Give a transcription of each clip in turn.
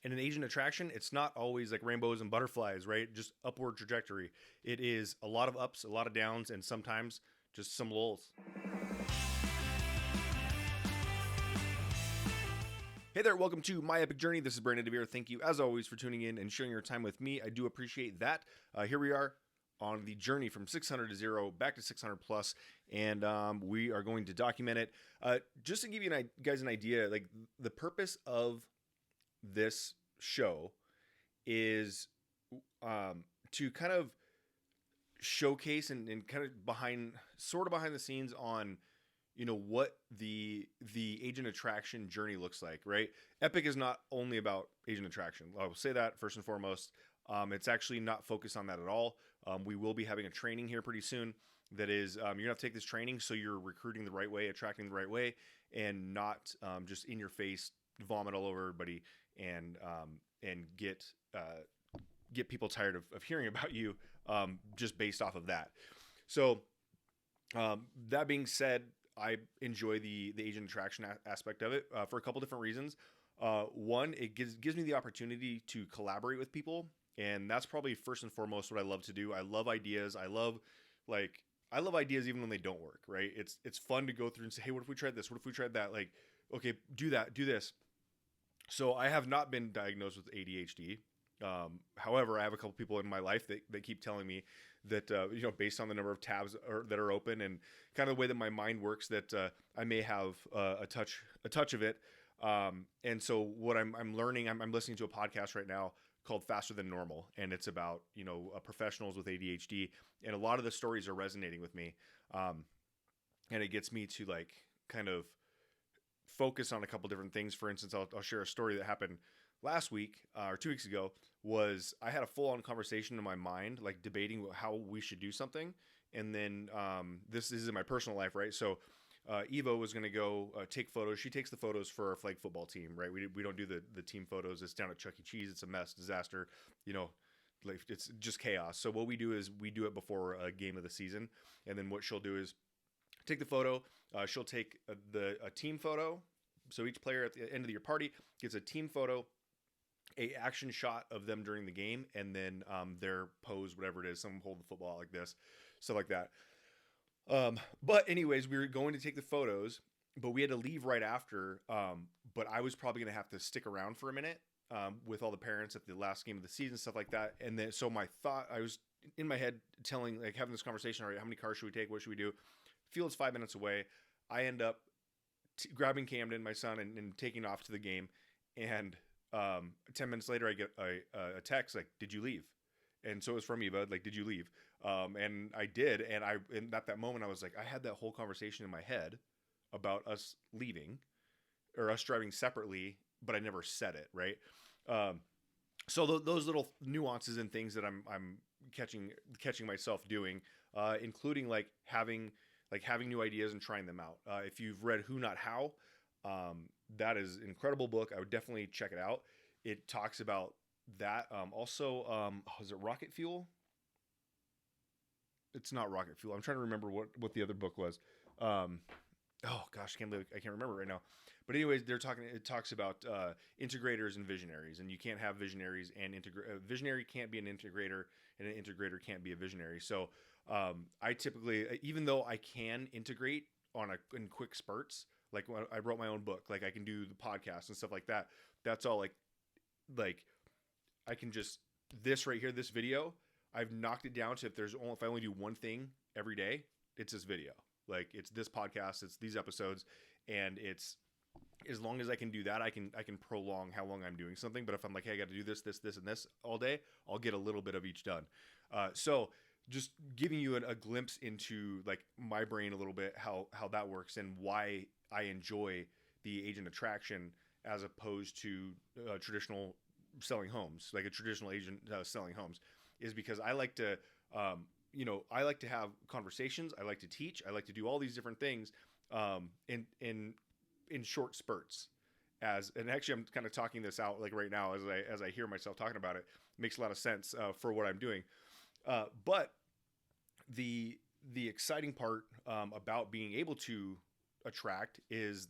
in an agent attraction, it's not always like rainbows and butterflies, right? Just upward trajectory. It is a lot of ups, a lot of downs, and sometimes just some lulls. Hey there, welcome to my Epique Journey. This is Brandon DeVere. Thank you, as always, for tuning in and sharing your time with me. I do appreciate that. Here we are on the journey from 600 to 0 back to 600 plus, and we are going to document it. Just to give you guys an idea, like the purpose of this show is to kind of showcase and kind of behind the scenes on, you know, what the agent attraction journey looks like, right? Epique is not only about agent attraction. I will say that first and foremost. It's actually not focused on that at all. We will be having a training here pretty soon that is, you're gonna have to take this training so you're recruiting the right way, attracting the right way, and not just in your face vomit all over everybody and get people tired of hearing about you just based off of that. So that being said, I enjoy the agent attraction aspect of it for a couple different reasons. One, it gives me the opportunity to collaborate with people, and that's probably first and foremost what I love to do. I love ideas. I love ideas even when they don't work, right? It's fun to go through and say, hey, what if we tried this? What if we tried that? Like, okay, do that, do this. So I have not been diagnosed with ADHD. However, I have a couple people in my life that keep telling me that, based on the number of tabs that are open and kind of the way that my mind works, that I may have a touch of it. And so what I'm learning, I'm listening to a podcast right now called Faster Than Normal, and it's about, professionals with ADHD, and a lot of the stories are resonating with me. And it gets me to like kind of focus on a couple different things. For instance, I'll share a story that happened last week or 2 weeks ago. Was I had a full-on conversation in my mind, like debating how we should do something. And then this is in my personal life, right? So Evo was going to go take photos. She takes the photos for our flag football team, right? We don't do the team photos. It's down at Chuck E. Cheese. It's a mess, disaster, like it's just chaos. So what we do is we do it before a game of the season. And then what she'll do is take the photo. She'll take a team photo. So each player at the end of your party gets a team photo, a action shot of them during the game, and then their pose, whatever it is. Some hold the football like this, stuff like that. But anyways, we were going to take the photos, but we had to leave right after. But I was probably going to have to stick around for a minute with all the parents at the last game of the season, stuff like that. And then so I was in my head having this conversation. All right, how many cars should we take? What should we do? Field's 5 minutes away. I end up grabbing Camden, my son, and taking off to the game. And 10 minutes later, I get a text like, "Did you leave?" And so it was from Eva, like, "Did you leave?" And I did. And at that moment, I was like, I had that whole conversation in my head about us leaving or us driving separately, but I never said it, right? So those little nuances and things that I'm catching myself doing, including having new ideas and trying them out. If you've read Who Not How, that is an incredible book. I would definitely check it out. It talks about that. Also, is it Rocket Fuel? It's not Rocket Fuel. I'm trying to remember what the other book was. Oh gosh, I can't remember right now. But anyways, it talks about integrators and visionaries, and you can't have visionaries and a visionary can't be an integrator, and an integrator can't be a visionary. So I typically, even though I can integrate in quick spurts, like when I wrote my own book, like I can do the podcast and stuff like that. That's all like I can just, this right here, this video, I've knocked it down to if I only do one thing every day, it's this video. Like it's this podcast, it's these episodes, and it's as long as I can do that, I can prolong how long I'm doing something. But if I'm like, hey, I got to do this, and this all day, I'll get a little bit of each done. So just giving you a glimpse into like my brain a little bit, how that works and why I enjoy the agent attraction as opposed to traditional selling homes, like a traditional agent selling homes, is because I like to, I like to have conversations. I like to teach. I like to do all these different things in short spurts. And actually, I'm kind of talking this out like right now as I hear myself talking about it. It makes a lot of sense for what I'm doing. But the exciting part about being able to attract is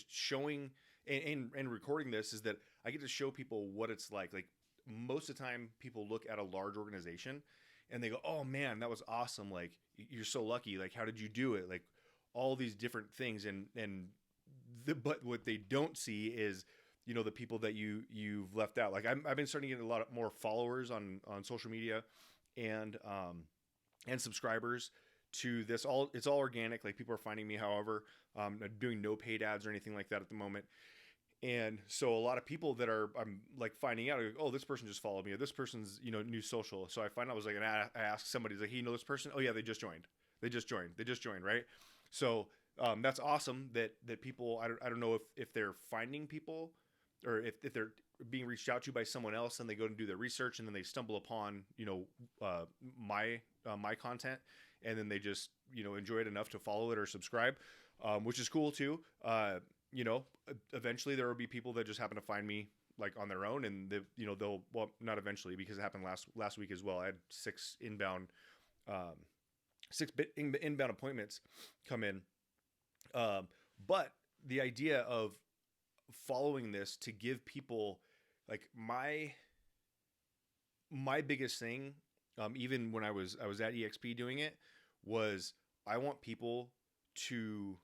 showing and recording this is that I get to show people what it's like. Like most of the time people look at a large organization and they go, oh man, that was awesome. Like you're so lucky. Like, how did you do it? Like all these different things. But what they don't see is, the people that you've left out. Like I've been starting to get a lot more followers on social media and subscribers to this. It's all organic. Like people are finding me, however, doing no paid ads or anything like that at the moment. And so a lot of people that I'm like finding out, oh, this person just followed me, or this person's, new social. So I find out, I was like, and I ask somebody, like, hey, you know this person? Oh yeah, they just joined. They just joined. Right. So that's awesome that people, I don't know if they're finding people or if they're being reached out to by someone else and they go and do their research and then they stumble upon, my content and then they just, enjoy it enough to follow it or subscribe, which is cool too. Eventually there will be people that just happen to find me like on their own and they'll, well, not eventually, because it happened last week as well. I had 6 inbound appointments come in. But the idea of following this to give people like my biggest thing, even when I was at EXP doing it, was I want people to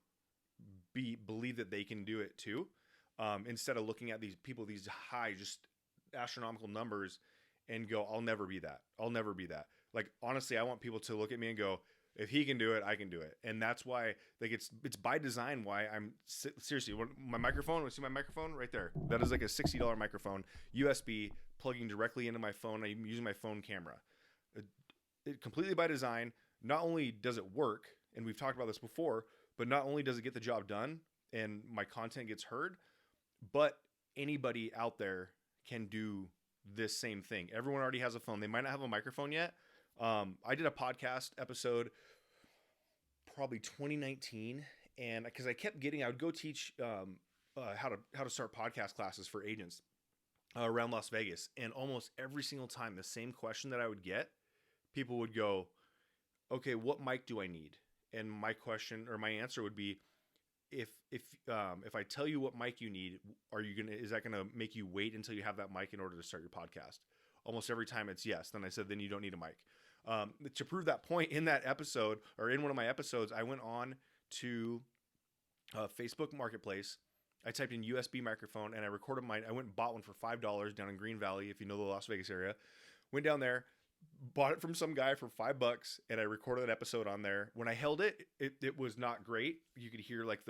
believe that they can do it too, instead of looking at these people, these high, just astronomical numbers, and go, I'll never be that. Like honestly, I want people to look at me and go, if he can do it, I can do it. And that's why, like, it's by design why I'm seriously, my microphone, you see my microphone right there? That is like a $60 microphone, USB, plugging directly into my phone. I'm using my phone camera. It completely by design. Not only does it work, and we've talked about this before, but not only does it get the job done and my content gets heard, but anybody out there can do this same thing. Everyone already has a phone. They might not have a microphone yet. I did a podcast episode probably 2019, and because I would go teach how to start podcast classes for agents around Las Vegas, and almost every single time the same question that I would get, people would go, okay, what mic do I need? And my question or my answer would be, if I tell you what mic you need, is that gonna make you wait until you have that mic in order to start your podcast? Almost every time it's yes. Then I said, then you don't need a mic. To prove that point, in that episode, or in one of my episodes, I went on to Facebook Marketplace. I typed in USB microphone and I recorded mine. I went and bought one for $5 down in Green Valley, if you know the Las Vegas area. Went down there, bought it from some guy for $5, and I recorded that episode on there. When I held it, it was not great. You could hear like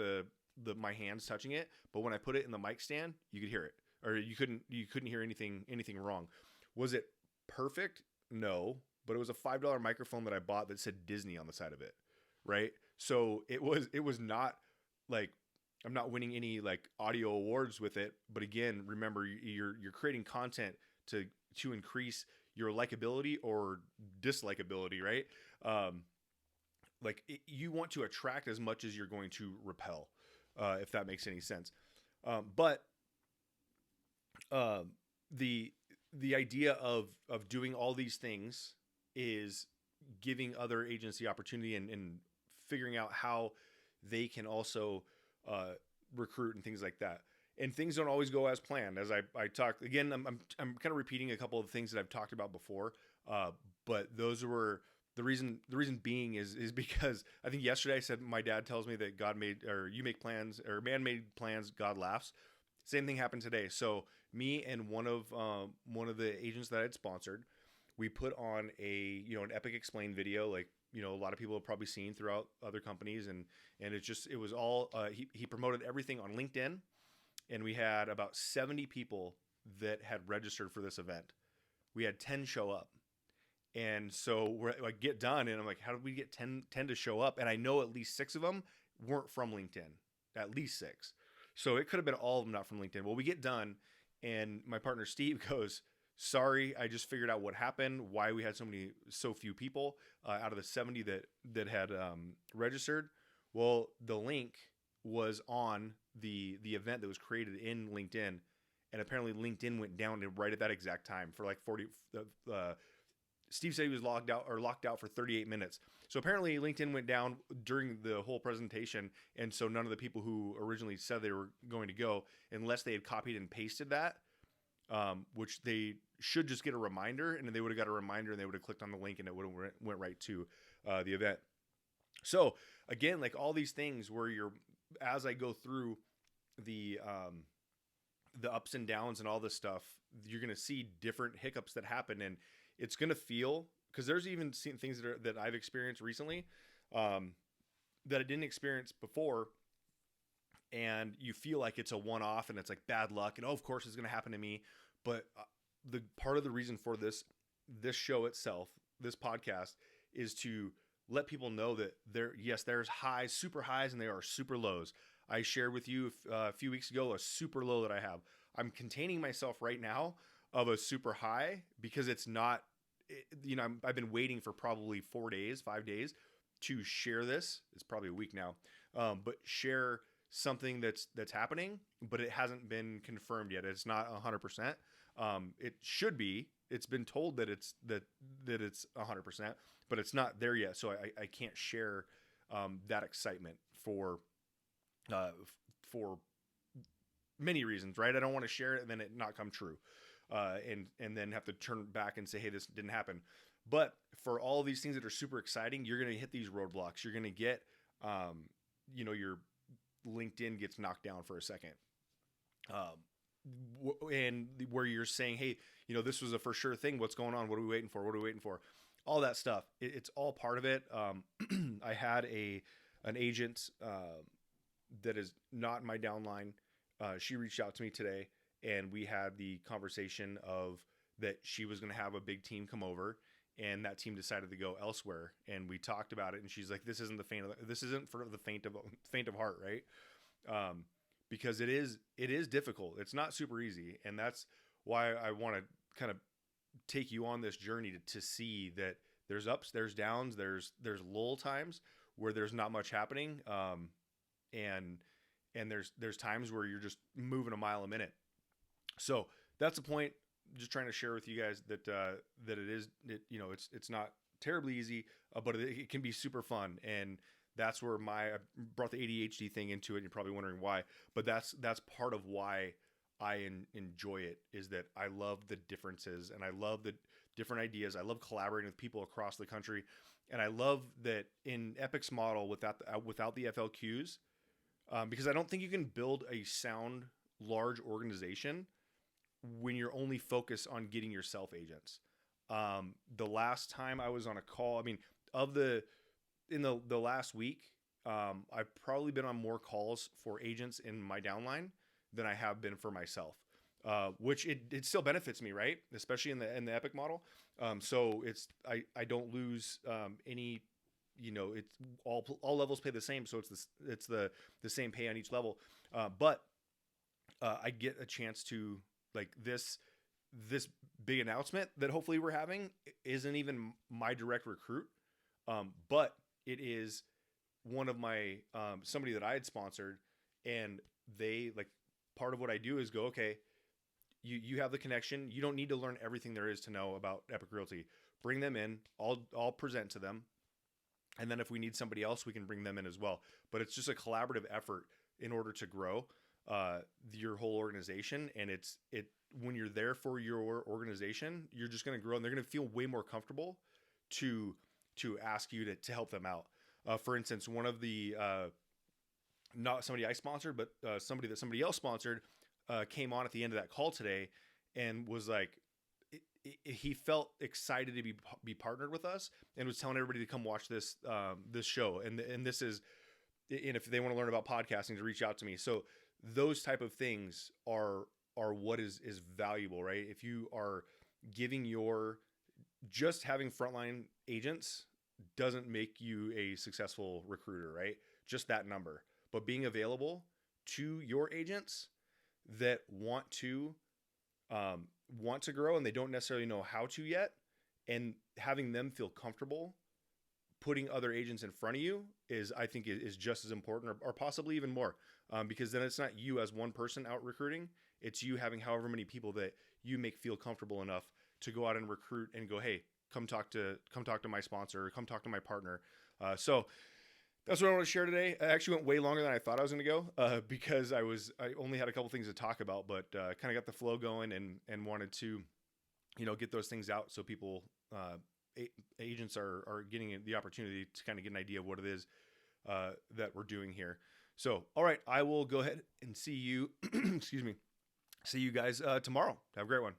my hands touching it, but when I put it in the mic stand, you could hear it, or you couldn't hear anything wrong. Was it perfect? No, but it was a $5 microphone that I bought that said Disney on the side of it, right? So it was not like, I'm not winning any like audio awards with it, but again, remember, you're creating content to increase your likability or dislikability, right? You want to attract as much as you're going to repel, if that makes any sense. But the idea of doing all these things is giving other agents the opportunity and figuring out how they can also recruit and things like that. And things don't always go as planned. As I talked again, I'm kind of repeating a couple of things that I've talked about before. But those were the reason. The reason being is because I think yesterday I said my dad tells me that God made, or you make plans, or man made plans, God laughs. Same thing happened today. So me and one of the agents that I'd sponsored, we put on an Epique Explain video, like a lot of people have probably seen throughout other companies, and it was all he promoted everything on LinkedIn. And we had about 70 people that had registered for this event. We had 10 show up. And so I get done and I'm like, how did we get 10 to show up? And I know at least 6 of them weren't from LinkedIn, at least 6. So it could have been all of them not from LinkedIn. Well, we get done and my partner Steve goes, sorry, I just figured out what happened, why we had so few people out of the 70 that had registered. Well, the link was on the event that was created in LinkedIn, and apparently LinkedIn went down right at that exact time for like 40. Steve said he was locked out for 38 minutes. So apparently LinkedIn went down during the whole presentation, and so none of the people who originally said they were going to go, unless they had copied and pasted that, which they should just get a reminder, and then they would have got a reminder and they would have clicked on the link and it would have went right to the event. So again, like all these things where as I go through the ups and downs and all this stuff, you're going to see different hiccups that happen, and it's going to feel, because there's even things that I've experienced recently that I didn't experience before, and you feel like it's a one-off and it's like bad luck and of course it's going to happen to me. But the part of the reason for this show itself, this podcast, is to let people know that there's highs, super highs, and there are super lows. I shared with you a few weeks ago a super low that I have. I'm containing myself right now of a super high because it's not, I've been waiting for probably 5 days to share this. It's probably a week now, but share something that's happening, but it hasn't been confirmed yet. It's not 100%. It should be. It's been told that it's 100%, but it's not there yet. So I can't share that excitement for many reasons, right? I don't want to share it and then it not come true, and then have to turn back and say, hey, this didn't happen. But for all these things that are super exciting, you're going to hit these roadblocks. You're going to get, your LinkedIn gets knocked down for a second. And where you're saying, hey, this was a for sure thing. What's going on? What are we waiting for? What are we waiting for? All that stuff. It's all part of it. I had an agent that is not in my downline. She reached out to me today, and we had the conversation of that she was going to have a big team come over, and that team decided to go elsewhere. And we talked about it, and she's like, "This isn't for the faint of heart, right?" Because it is difficult. It's not super easy, and that's why I want to kind of take you on this journey to see that there's ups, there's downs, there's lull times where there's not much happening, and there's times where you're just moving a mile a minute. So that's the point. Just trying to share with you guys that it's not terribly easy, but it can be super fun. And that's where I brought the ADHD thing into it. And you're probably wondering why, but that's part of why I enjoy it, is that I love the differences and I love the different ideas. I love collaborating with people across the country. And I love that in Epique's model without the FLQs, because I don't think you can build a sound, large organization when you're only focused on getting yourself agents. The last time I was on a call, in the last week, I've probably been on more calls for agents in my downline than I have been for myself, which it still benefits me, right? Especially in the Epique model. So I don't lose any. It's all levels pay the same, so it's the same pay on each level. But I get a chance to, like, this big announcement that hopefully we're having isn't even my direct recruit, but it is one of my somebody that I had sponsored, and they, like, part of what I do is go, okay, you have the connection. You don't need to learn everything there is to know about Epique Realty. Bring them in. I'll present to them. And then if we need somebody else, we can bring them in as well. But it's just a collaborative effort in order to grow your whole organization. And when you're there for your organization, you're just going to grow, and they're going to feel way more comfortable to ask you to help them out. For instance, one of the not somebody I sponsored, but somebody that somebody else sponsored came on at the end of that call today and was like, he felt excited to be partnered with us, and was telling everybody to come watch this show. And this is, and if they want to learn about podcasting, to reach out to me. So those type of things are what is valuable, right? If you are just having frontline agents doesn't make you a successful recruiter, right? Just that number. But being available to your agents that want to grow and they don't necessarily know how to yet, and having them feel comfortable putting other agents in front of you I think is just as important, or possibly even more, because then it's not you as one person out recruiting. It's you having however many people that you make feel comfortable enough to go out and recruit and go, hey, come talk to my sponsor, or come talk to my partner. So that's what I want to share today. I actually went way longer than I thought I was going to go because I only had a couple things to talk about, but kind of got the flow going and wanted to, get those things out so people, agents are getting the opportunity to kind of get an idea of what it is that we're doing here. So, all right, I will go ahead and see you, excuse me, see you guys tomorrow. Have a great one.